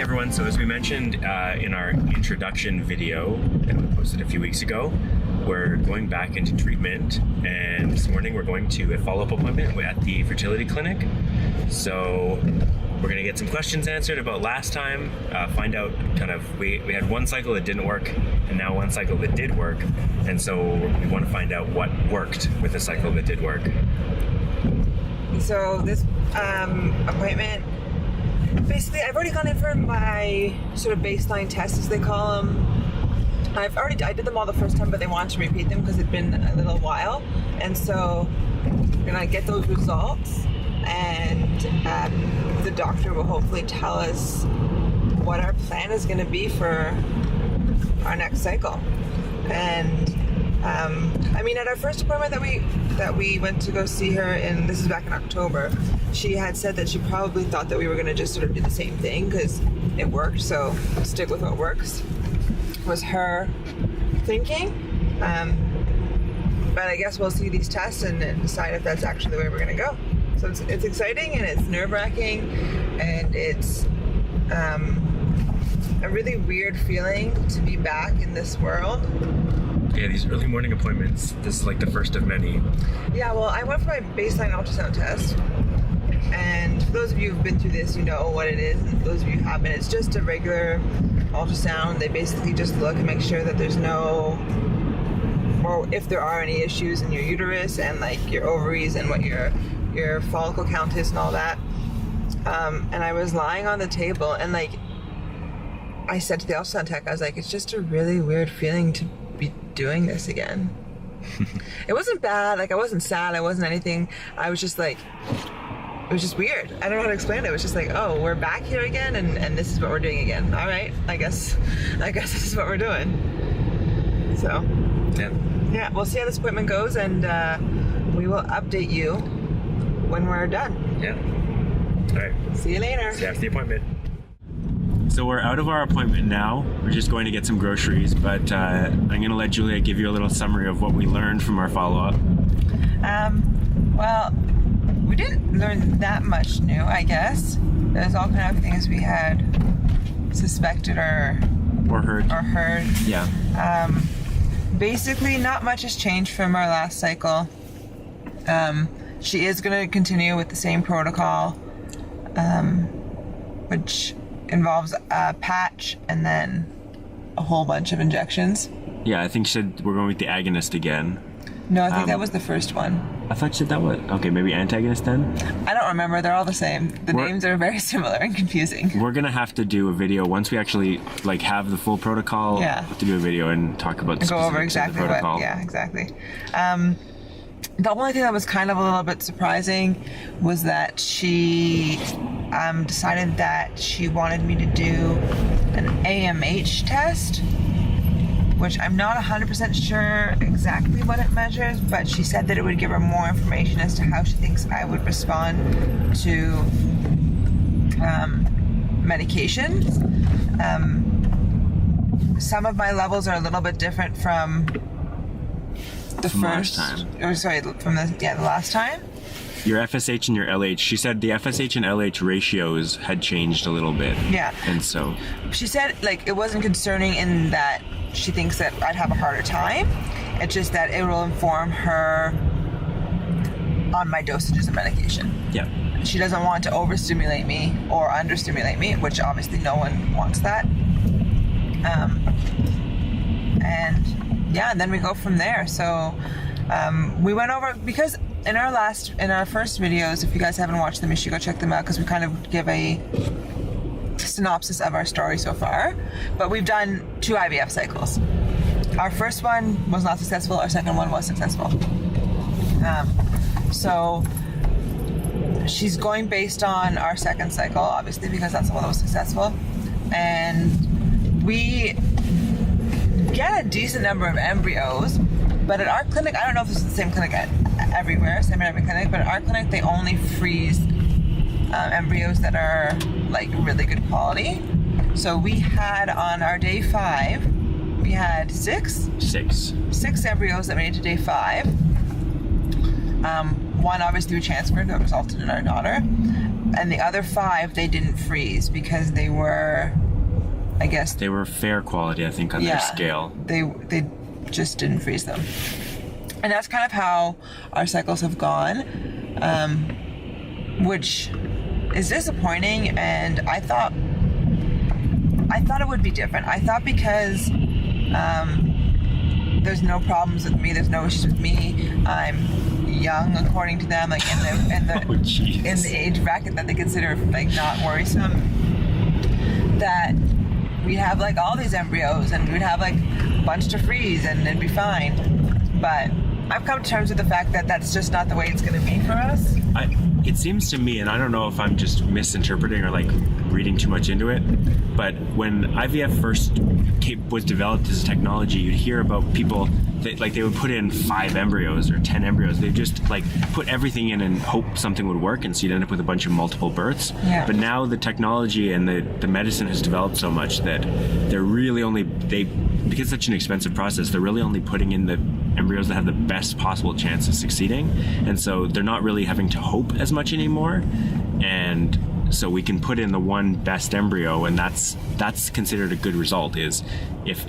everyone. So as we mentioned in our introduction video that we posted a few weeks ago, we're going back into treatment, and this morning we're going to a follow-up appointment at the fertility clinic. So we're going to get some questions answered about last time, find out kind of, we had one cycle that didn't work and now one cycle that did work, and so we want to find out what worked with the cycle that did work. So this appointment, basically I've already gone in for my sort of baseline tests, as they call them. I did them all the first time, but they wanted to repeat them because it'd been a little while, and so we're gonna get those results, and the doctor will hopefully tell us what our plan is going to be for our next cycle. And I mean, at our first appointment that we went to go see her, and this is back in October, she had said that she probably thought that we were going to just sort of do the same thing because it worked, so stick with what works, was her thinking. But I guess we'll see these tests and then decide if that's actually the way we're going to go. So it's exciting, and it's nerve-wracking, and it's a really weird feeling to be back in this world. Yeah, these early morning appointments, this is like the first of many. Yeah, well, I went for my baseline ultrasound test, and for those of you who've been through this, you know what it is, and for those of you who haven't, it's just a regular ultrasound. They basically just look and make sure that there's no, or if there are any issues in your uterus and like your ovaries and what your follicle count is and all that. And I was lying on the table, and like I said to the ultrasound tech, I was like, it's just a really weird feeling to be doing this again. It wasn't bad, like I wasn't sad, I wasn't anything. I was just like, it was just weird. I don't know how to explain it. It was just like, oh, we're back here again, and this is what we're doing again. All right, I guess this is what we're doing. So yeah, we'll see how this appointment goes, and we will update you when we're done. Yeah. All right. See you later. See you after the appointment. So we're out of our appointment now. We're just going to get some groceries, but I'm going to let Julia give you a little summary of what we learned from our follow-up. Well, we didn't learn that much new, I guess. There's all kind of things we had suspected or heard. Yeah. Basically, not much has changed from our last cycle. She is going to continue with the same protocol, which involves a patch and then a whole bunch of injections. Yeah, I think she said we're going with the agonist again. No, I think that was the first one. I thought she said that was... Okay, maybe antagonist then? I don't remember. They're all the same. The names are very similar and confusing. We're going to have to do a video once we actually like have the full protocol. Yeah. We'll have to do a video and talk about the go over specifics exactly of the protocol. what... Yeah, exactly. The only thing that was kind of a little bit surprising was that she decided that she wanted me to do an AMH test, which I'm not 100% sure exactly what it measures, but she said that it would give her more information as to how she thinks I would respond to medications. Some of my levels are a little bit different from the last time. The last time. Your FSH and your LH. She said the FSH and LH ratios had changed a little bit. Yeah. And so she said like it wasn't concerning in that she thinks that I'd have a harder time. It's just that it will inform her on my dosages of medication. Yeah. She doesn't want to overstimulate me or understimulate me, which obviously no one wants that. And then we go from there. So we went over, because in our first videos, if you guys haven't watched them, you should go check them out, because we kind of give a synopsis of our story so far. But we've done 2 IVF cycles. Our first one was not successful. Our second one was successful. So she's going based on our second cycle, obviously, because that's the one that was successful. And we get a decent number of embryos, but at our clinic, I don't know if this is the same clinic everywhere, same at every clinic, but at our clinic, they only freeze embryos that are like really good quality. So we had on our day 5, we had six embryos that made it to day 5. one obviously we transferred that resulted in our daughter, and the other 5 they didn't freeze because they were, I guess They were fair quality, I think, on their scale. They just didn't freeze them. And that's kind of how our cycles have gone, which is disappointing. And I thought it would be different. I thought because there's no problems with me, there's no issues with me. I'm young, according to them, like in the age bracket that they consider like not worrisome. That we'd have like all these embryos and we'd have like a bunch to freeze and it'd be fine. But I've come to terms with the fact that that's just not the way it's going to be for us. It seems to me, and I don't know if I'm just misinterpreting or like reading too much into it, but when IVF first was developed as a technology, you'd hear about people that like they would put in 5 embryos or 10 embryos. They just like put everything in and hope something would work, and so you'd end up with a bunch of multiple births. Yeah. But now the technology and the medicine has developed so much that they're really because it's such an expensive process, they're really only putting in the embryos that have the best possible chance of succeeding, and so they're not really having to hope as much anymore. And so we can put in the one best embryo, and that's considered a good result. Is if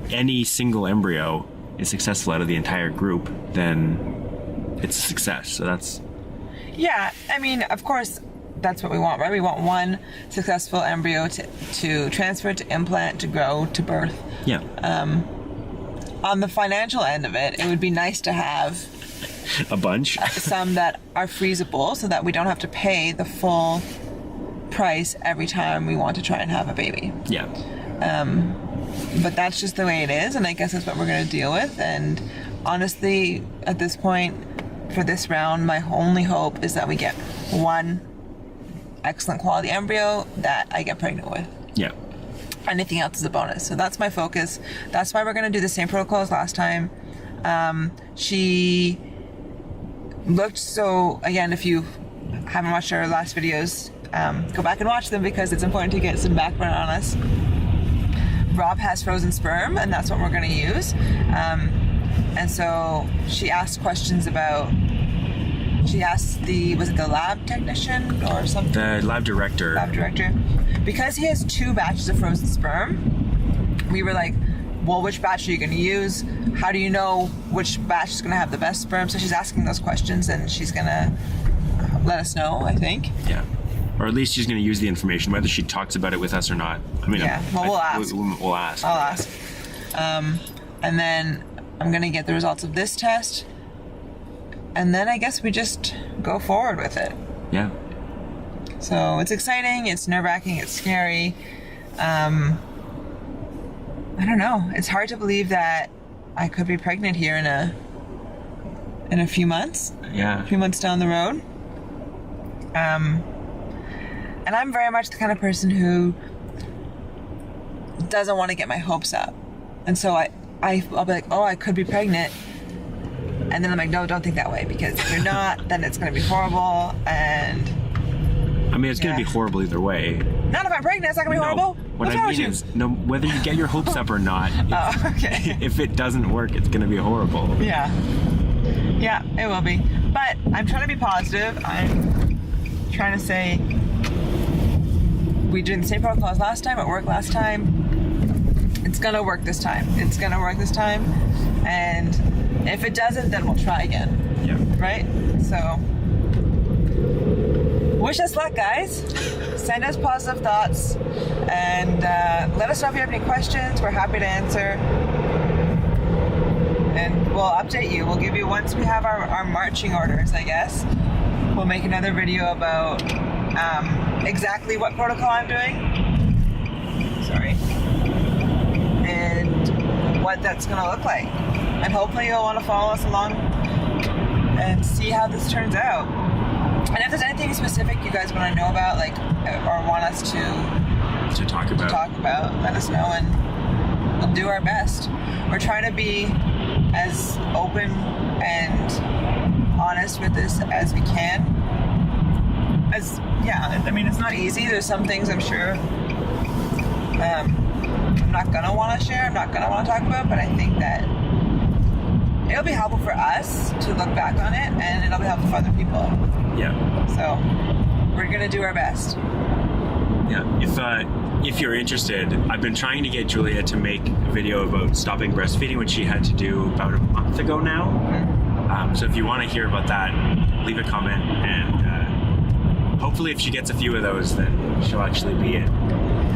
any single embryo is successful out of the entire group, then it's a success. So that's... Yeah, I mean, of course, that's what we want, right? We want one successful embryo to transfer, to implant, to grow, to birth. Yeah. On the financial end of it, it would be nice to have a bunch. Some that are freezable so that we don't have to pay the full price every time we want to try and have a baby. Yeah. But that's just the way it is, and I guess that's what we're going to deal with. And honestly, at this point, for this round, my only hope is that we get one excellent quality embryo that I get pregnant with. Yeah. Anything else is a bonus. So that's my focus. That's why we're going to do the same protocol as last time. She looked so, again, if you haven't watched our last videos, go back and watch them because it's important to get some background on us. Rob has frozen sperm, and that's what we're going to use. And so she asked questions about, was it the lab technician or something? The lab director. Because he has 2 batches of frozen sperm, we were like, well, which batch are you going to use? How do you know which batch is going to have the best sperm? So she's asking those questions, and she's going to let us know, I think. Yeah. Or at least she's going to use the information, whether she talks about it with us or not. I mean, yeah. Well, we'll ask. We'll ask. I'll ask. And then I'm going to get the results of this test. And then I guess we just go forward with it. Yeah. So it's exciting. It's nerve-wracking. It's scary. I don't know. It's hard to believe that I could be pregnant here in a few months. Yeah. A few months down the road. And I'm very much the kind of person who doesn't want to get my hopes up. And so I'll be like, oh, I could be pregnant. And then I'm like, no, don't think that way, because if you're not, then it's going to be horrible. And I mean, it's going to be horrible either way. Not if I'm pregnant, it's not going to be horrible. What I mean is, whether you get your hopes up or not, okay. If it doesn't work, it's going to be horrible. Yeah. Yeah, it will be. But I'm trying to be positive. I'm trying to say we did the same protocol as last time. It worked last time. It's going to work this time. And if it doesn't, then we'll try again. Yeah. Right? So, wish us luck, guys. Send us positive thoughts. And let us know if you have any questions. We're happy to answer. And we'll update you. We'll give you, once we have our marching orders, I guess, we'll make another video about exactly what protocol I'm doing. Sorry. And what that's going to look like. And hopefully you'll want to follow us along and see how this turns out. And if there's anything specific you guys want to know about, like, or want us to talk about, let us know, and we'll do our best. We're trying to be as open and honest with this as we can. I mean, it's not easy. There's some things I'm sure I'm not gonna want to share. I'm not gonna want to talk about, but I think that it'll be helpful for us to look back on it, and it'll be helpful for other people. Yeah. So we're gonna do our best. Yeah. If you're interested, I've been trying to get Julia to make a video about stopping breastfeeding, which she had to do about a month ago now. Mm-hmm. So if you want to hear about that, leave a comment, and hopefully if she gets a few of those, then she'll actually be in.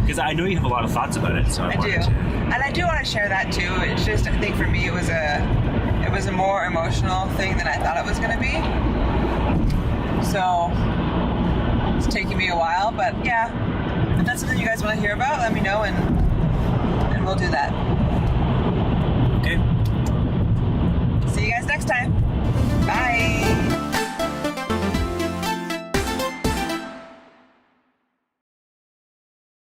Because I know you have a lot of thoughts about it, so I do. And I do want to share that too. It's just, I think for me, it was a more emotional thing than I thought it was going to be. So it's taking me a while, but yeah, if that's something you guys want to hear about, let me know, and we'll do that.